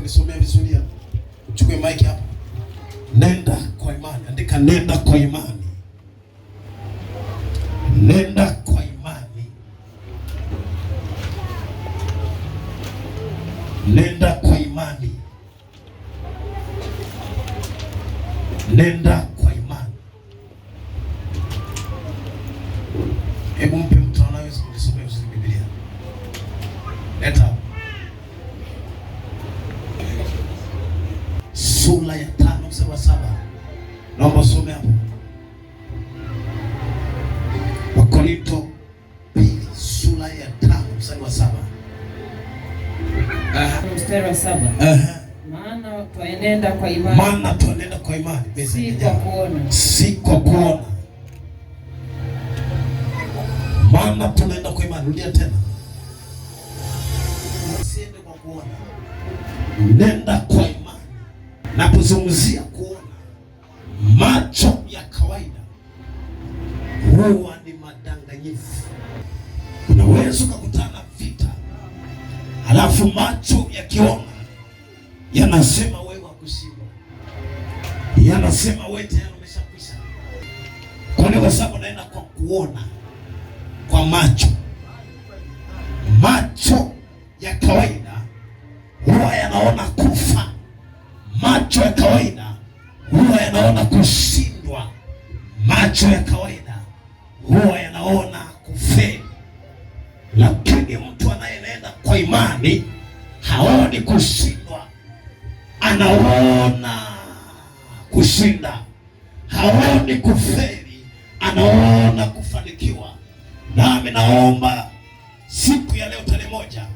kunisomea vizuri hapo. Uchukue mic hapo. Nenda kwa imani. Andika nenda kwa imani. Nenda kwa imani. Nenda kwa imani. Nenda kwa imani. Hebu mpe mtu anaweza kunisomea vizuri Biblia. Leta. Sura ya 5 mstari wa 7. Naomba usome hapo. Wakorintho 2 sura ya 5 mstari wa 7. Mstari wa 7. Maana twaenenda kwa imani. Maana twaenenda kwa imani. Si kwa kuona. Si kwa kuona. Maana tunaenda kwa imani. Rudia tena. Usiende kwa kuona. Nenda kwa imani. Napozungumzia kuona, macho ya kawaida huwa ni madanganyifu. Unaweza ukakutana vita, halafu macho yakiona yanasema wewe wakushindwa, yanasema wewe tayari umeshakwisha. Kwa sababu naenda kwa kuona, kwa macho. Macho ya kawaida huwa yanaona kufa. Macho ya kawaida huwa yanaona kushindwa. Macho ya kawaida huwa yanaona kufeli. Lakini mtu anayeenda kwa imani haoni kushindwa, anaona kushinda. Haoni kufeli, anaona kufanikiwa. Nami naomba siku ya leo tarehe 1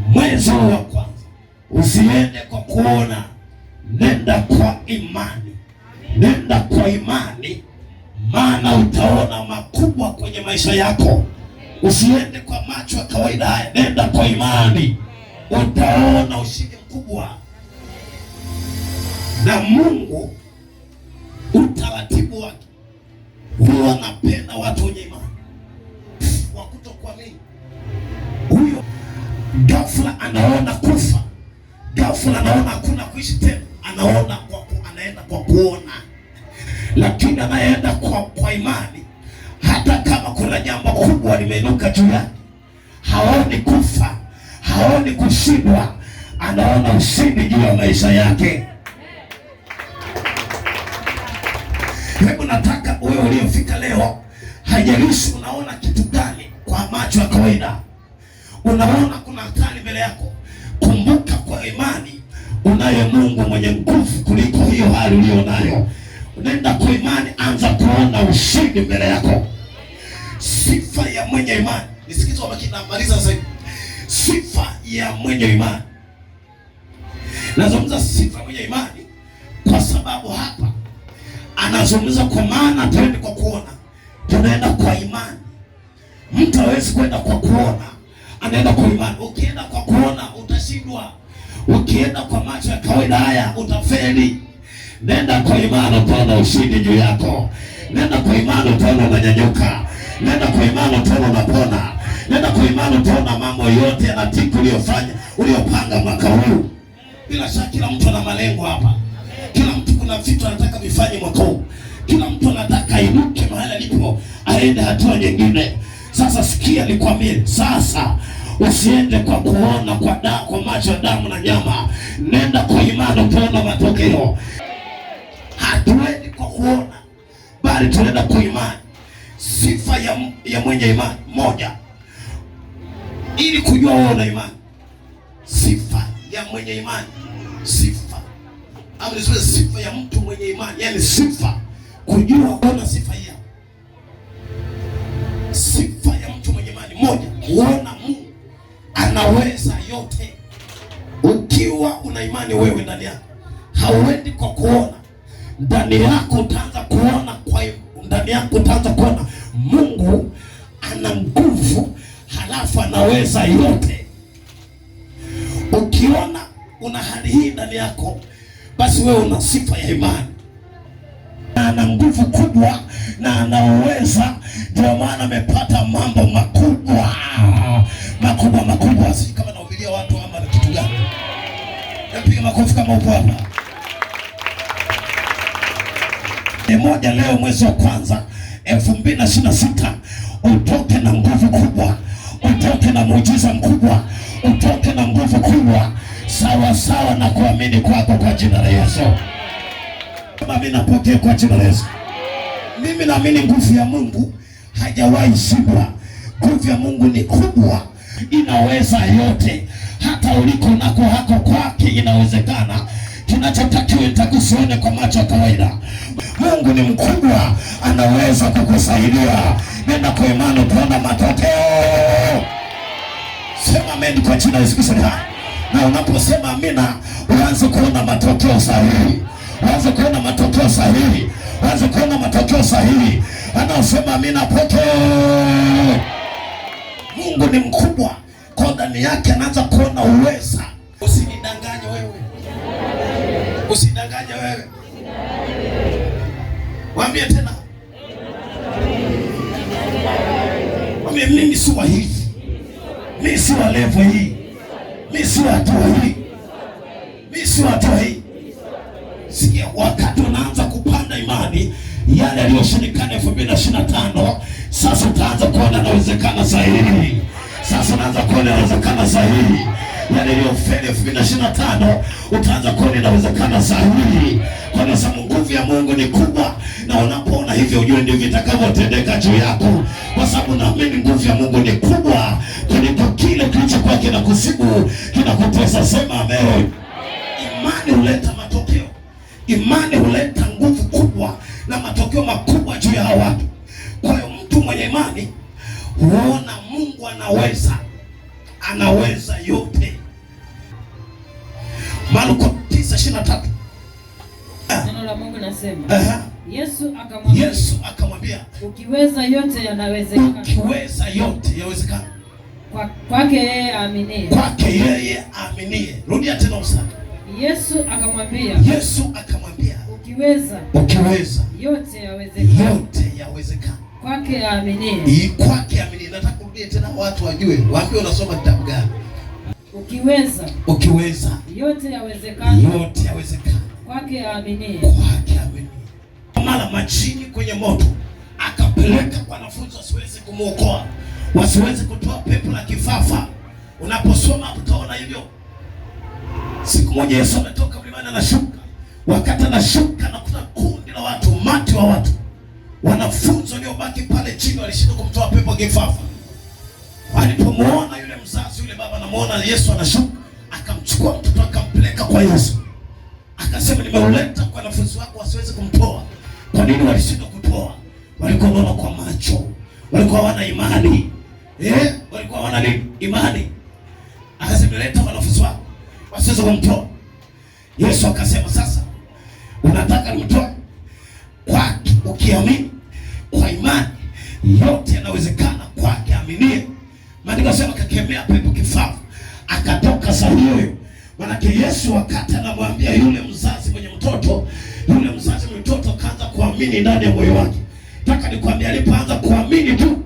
mwezi wa kwanza, usiende kwa kuona. Nenda kwa imani. Nenda kwa imani, maana utaona makubwa kwenye maisha yako. Usiende kwa macho ya kawaida haya. Nenda kwa imani, utaona ushindi mkubwa. Na Mungu utaratibu wake huwa anapenda watu wenye imani. Wa kutokuamini, huyo ghafla anaona kufa, ghafla anaona hakuna kuishi tena. Anaenda kwa kuona. Lakini anayeenda kwa imani, hata kama kuna jambo kubwa limeinuka juu yake, haoni kufa, haoni kushindwa, anaona ushindi juu ya maisha yake. Hebu nataka wewe uliofika leo, haijalishi unaona kitu gani kwa macho ya kawaida, unaona kuna hatari mbele yako, kumbuka kwa imani unaye Mungu mwenye nguvu kuliko hiyo hali ulionayo. Nenda kwa imani, anza kuona ushindi mbele yako. Sifa ya mwenye imani. Nisikize kwa makini, namaliza sasa hivi. Sifa ya mwenye imani. Nazungumza sifa ya mwenye imani kwa sababu hapa anazungumza kwa maana tuende kwa kuona. Tunaenda kwa imani. Mtu hawezi kwenda kwa kuona, anaenda kwa imani. Ukienda kwa kuona utashindwa. Ukienda kwa macho ya kawaida haya utafeli. Nenda kwa imani, utaona ushindi juu yako. Nenda kwa imani, utaona unanyanyuka. Nenda kwa imani, utaona unapona. Nenda kwa imani, utaona mambo yote yanatiki uliyopanga mwaka huu. Bila shaka kila mtu ana malengo hapa. Kila mtu kuna vitu anataka vifanye mwaka huu. Kila mtu anataka ainuke mahali alipo, aende hatua nyingine. Sasa sikia nikwambie, sasa usiende kwa kuona kwa macho ya damu na nyama. Nenda kwa imani, utaona matokeo. Hatuendi kwa kuona, bali tunaenda kwa imani. Sifa ya mwenye imani moja, ili kujua wewe una imani. Sifa ya mwenye imani, sifa ya mtu mwenye imani, yani sifa kujua una sifa hiyo. Sifa ya mtu mwenye imani moja, kuona Mungu anaweza yote. Ukiwa una imani wewe ndani yako, hauendi kwa kuona. Ndani yako utaanza kuona, ndani yako utaanza kuona Mungu ana nguvu, halafu anaweza yote. Ukiona una hali hii ndani yako, basi wewe una sifa ya imani. Ana nguvu kubwa na anaweza, ndio maana amepata mambo makubwa. Sisi kama nahubiria watu ama kitu gani? Piga makofi kama upo hapa. Moja leo mwezi wa kwanza 2026 utoke na nguvu kubwa, utoke na muujiza mkubwa, utoke na nguvu kubwa sawa sawa na kuamini kwako kwa jina la Yesu. Mimi napokea kwa jina la Yesu. Mimi naamini nguvu ya Mungu hajawahi shindwa. Nguvu ya Mungu ni kubwa, inaweza yote. Hata uliko nako hako kwake inawezekana. Kinachotakiwa itakusione kwa macho ya kawaida. Mungu ni mkubwa, anaweza kukusaidia. Nenda kwa imani kuona matokeo. Sema amen kwa jina la Yesu Kristo. Na unaposema amina, uanze kuona matokeo sahihi. Uanze kuona matokeo sahihi. Uanze kuona matokeo sahihi. Anaosema amina pokea. Mungu ni mkubwa, kwa ndani yake anaanza kuona uweza. Usinidanganye wewe. Usidanganye wewe. Waambie tena. Waambie mimi si wa hivi. Mimi si wa level hii. Mimi si wa hatua hii. Mimi si wa hatua hii. Sikia, wakati unaanza kupanda imani, yale yaliyoshindikana 2025, sasa utaanza kuona inawezekana sahihi. Sasa unaanza kuona inawezekana sahihi. Yale yaliyofeli 2025, utaanza kuona inawezekana sahihi. Kwa sababu nguvu ya Mungu ni kubwa, na unapoona hivyo ujue ndivyo vitakavyotendeka juu yako. Kwa sababu naamini nguvu ya Mungu ni kubwa kuliko kile kilichokuwa kinakusibu, kinakutesa. Sema amen. Imani huleta matokeo. Imani huleta nguvu kubwa na matokeo makubwa juu ya watu. Kwa hiyo mtu mwenye imani huona Mungu anaweza yote. Marko 9:23. Neno la Mungu nasema. Yesu akamwambia, ukiweza yote yanawezekana. Ukiweza yote yawezekana. Kwake yeye aaminie. Kwake yeye aaminie. Rudia tena mstari. Yesu akamwambia, ukiweza yote yawezekana. Yote yawezekana. Kwake aaminie. Kwake aaminie. Nataka kurudie tena watu wajue. Waambie unasoma kitabu gani? Ukiweza yote yawezekana. Yote yawezekana. Kwake aaminie. Kwake aaminie. Mara majini kwenye moto akapeleka kwa wanafunzi wasiweze kumuokoa, wasiweze kutoa pepo la kifafa. Unaposoma utaona hivyo. Siku moja Yesu ametoka mlimani anashuka. Wakati anashuka nakuta kundi la watu, umati wa watu. Wanafunzi waliobaki pale chini walishindwa kumtoa pepo kifafa. Walipomuona yule mzazi, yule baba anamuona Yesu anashuka, akamchukua mtoto akampeleka kwa Yesu. Akasema, nimeuleta kwa wanafunzi wako wasiweze kumtoa. Kwa nini walishindwa kutoa? Walikuwa wanaona kwa macho. Walikuwa hawana imani. Walikuwa hawana imani. Akasema, leta wanafunzi wako wasiweze kumtoa. Yesu akasema, sasa unataka nimtoe? Kwake ukiamini, kwa imani yote yanawezekana kwake aminie. Maandiko yanasema akakemea pepo kifafa akatoka saa hiyo. Maana Yesu wakati anamwambia yule mzazi mwenye mtoto, yule mzazi mwenye mtoto kaanza kuamini ndani ya moyo wake. Nataka nikwambia, alipoanza kuamini tu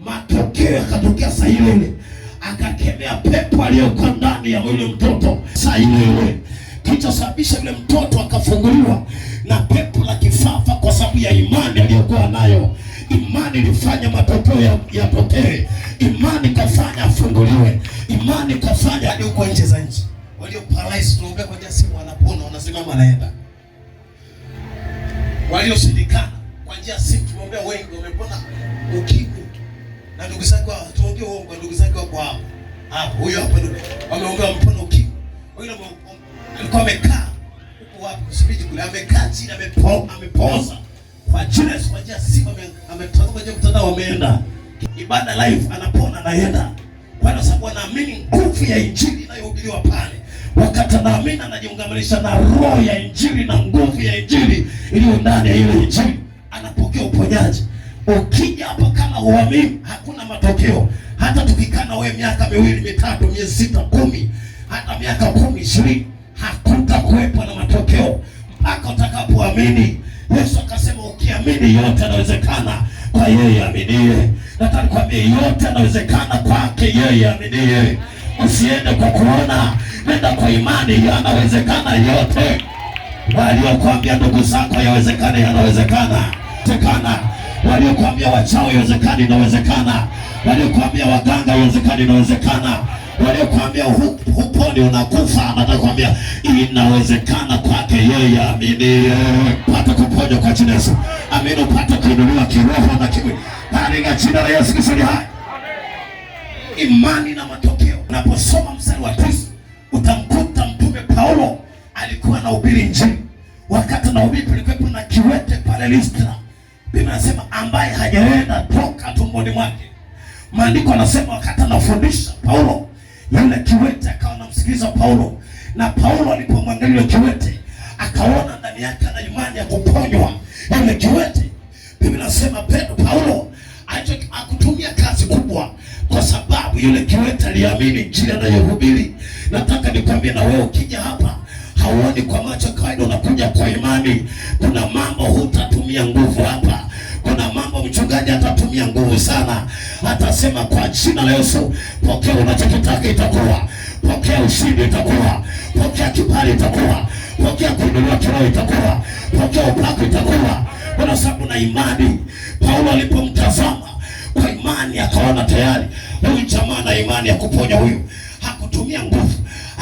matokeo yakatokea saa ile. Akakemea pepo aliyokuwa ndani ya yule mtoto saa ile. Kilichosababisha yule mtoto akafunguliwa na pepo la kifafa kwa sababu ya imani aliyokuwa nayo. Imani ilifanya matokeo yatokee. Imani kafanya afunguliwe. Imani kafanya hadi huko nje za nchi. Walio paralyzed tunaombea kwa njia simu wanapona, wanasimama wanaenda. Walioshindikana kwa njia simu tunaombea wengi wamepona ukimwi. Na ndugu zake tuongee uongo, ndugu zake wako hapo. Hapo huyo hapa ndugu. Wameombea wamepona ukimwi. Wengine alikuwa amekaa huko wapi? Usibiji kule amekaa chini amepoza. Kwa jina Yesu kwa njia simu ametoka kwenye mtandao wameenda. Ibada live anapona anaenda. Kwa sababu anaamini nguvu ya injili inayohubiriwa pale. Wakati anaamini anajiungamanisha na roho ya injili na nguvu ya injili iliyo ndani ya ile injili, anapokea uponyaji. Ukija hapa kama uamini, hakuna matokeo. Hata tukikana wewe miaka 2, 3, miezi 6, 10, hata miaka 10, 20, hakutakuwepo na matokeo mpaka utakapoamini. Yesu akasema ukiamini yote yanawezekana kwa yeye aminie. Nataka nikwambie yote yanawezekana kwake yeye aminie. Usiende kwa kuona Nenda kwa imani, yanawezekana yote. Waliokuambia ndugu zako yawezekana, yanawezekana. Waliokuambia wachawi yawezekana, inawezekana. Waliokuambia waganga yawezekana, inawezekana. Waliokuambia huponi, unakufa, natakwambia inawezekana kwake yeye amini. Pata kuponywa kwa jina la Yesu. Amini, upate kuinuliwa kiroho na kimwili katika jina la Yesu Kristo. Imani na matokeo. Unaposoma mstari wa 9 utamkuta Mtume Paulo alikuwa anahubiri Injili. Wakati anahubiri kulikuwa na kiwete pale Listra. Biblia inasema ambaye hajaenda toka tumboni mwake. Maandiko yanasema wakati anafundisha Paulo, yule kiwete akawa anamsikiliza Paulo, na Paulo alipomwangalia kiwete akaona ndani yake ana imani ya kuponywa yule kiwete. Biblia inasema Paulo akutumia kazi kubwa kwa sababu yule kiwete aliamini Injili anayohubiri. Nataka nikwambie na wewe, ukija hapa hauoni kwa macho kawaida, unakuja kwa imani. Kuna mambo hutatumia nguvu hapa. Kuna mambo mchungaji atatumia nguvu sana, atasema kwa jina la Yesu, pokea unachokitaka itakuwa, pokea ushindi itakuwa, pokea kibali itakuwa, pokea kuinuliwa kiroho itakuwa, pokea upako itakuwa, kwa sababu na imani. Paulo alipomtazama kwa imani akaona tayari huyu jamaa na imani ya kuponya huyu, hakutumia nguvu.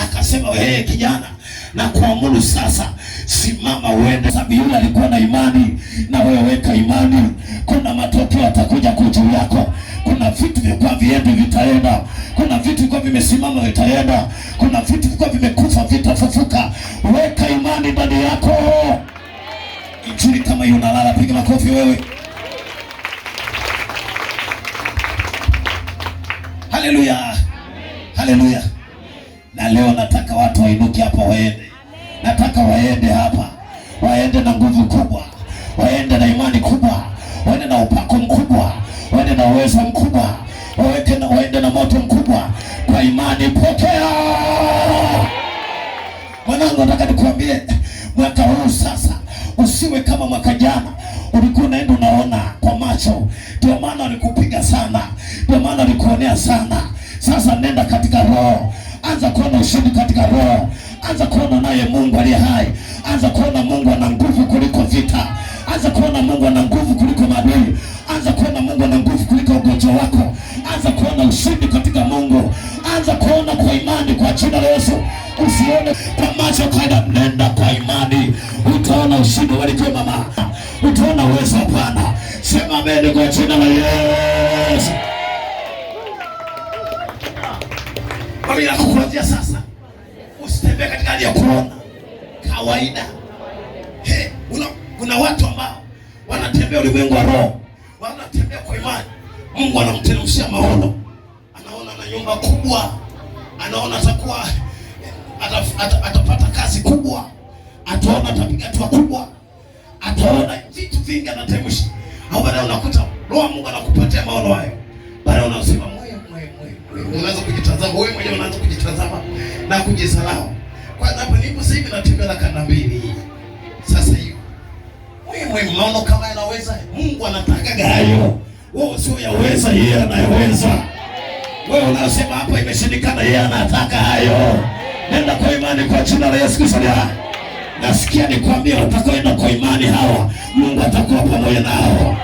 Akasema wewe kijana, na kuamuru sasa, simama uende. Sababu yule alikuwa na imani, na wewe weka imani. Kuna matokeo yatakuja kwa juu yako. Kuna vitu vilikuwa viende, vitaenda. Kuna vitu vilikuwa vimesimama, vitaenda. Kuna vitu vilikuwa vimekufa, vitafufuka. Weka imani ndani yako. Injili kama hiyo unalala, piga makofi wewe. Haleluya. Haleluya. Na leo nataka watu wainuke hapa waende. Nataka waende hapa, waende na nguvu kubwa, waende na imani kubwa, waende na upako mkubwa, waende na uwezo mkubwa, waende na moto mkubwa kwa imani. Pokea. Mwanangu, nataka nikwambie mwaka huu sasa usiwe kama mwaka jana. Ulikuwa unaenda unaona kwa macho, ndio maana walikupiga sana, ndio maana walikuonea sana. Sasa nenda katika roho. Anza kuona ushindi katika roho. Anza kuona naye Mungu aliye hai. Anza kuona Mungu ana nguvu kuliko vita. Anza kuona Mungu ana nguvu kuliko maadui. Anza kuona Mungu ana nguvu kuliko ugonjwa wako. Anza kuona ushindi katika Mungu. Anza kuona kwa imani kwa jina la Yesu. Usione kwa macho kaida, nenda kwa imani. Utaona ushindi. Walikiwa mama, utaona uwezo wa Bwana. Sema amen kwa jina la Yesu. Bila kuanzia sasa usitembee katika hali ya kuona kawaida. Kuna watu ambao wanatembea ulimwengu wa roho, wanatembea kwa imani. Mungu anamteremshia maono. Anaona na nyumba kubwa, anaona atakuwa atapata kazi kubwa, ataona atapiga hatua kubwa, ataona vitu vingi anateremsha. Au baadaye unakuta roho Mungu anakupatia maono hayo. Baadaye unasema unaanza kujitazama wewe mwenyewe, unaanza kujitazama na kujisahau. Kwa sababu nipo sasa hivi natembea na kanda mbili. Sasa hiyo wewe maono kama yanaweza, Mungu anataka hayo. Wewe sio yaweza, yeye anayeweza. Wewe unasema hapa imeshindikana, yeye anataka hayo. Nenda kwa imani kwa jina la Yesu Kristo. Nasikia nikwambia, utakwenda kwa imani hawa, Mungu atakuwa pamoja nao.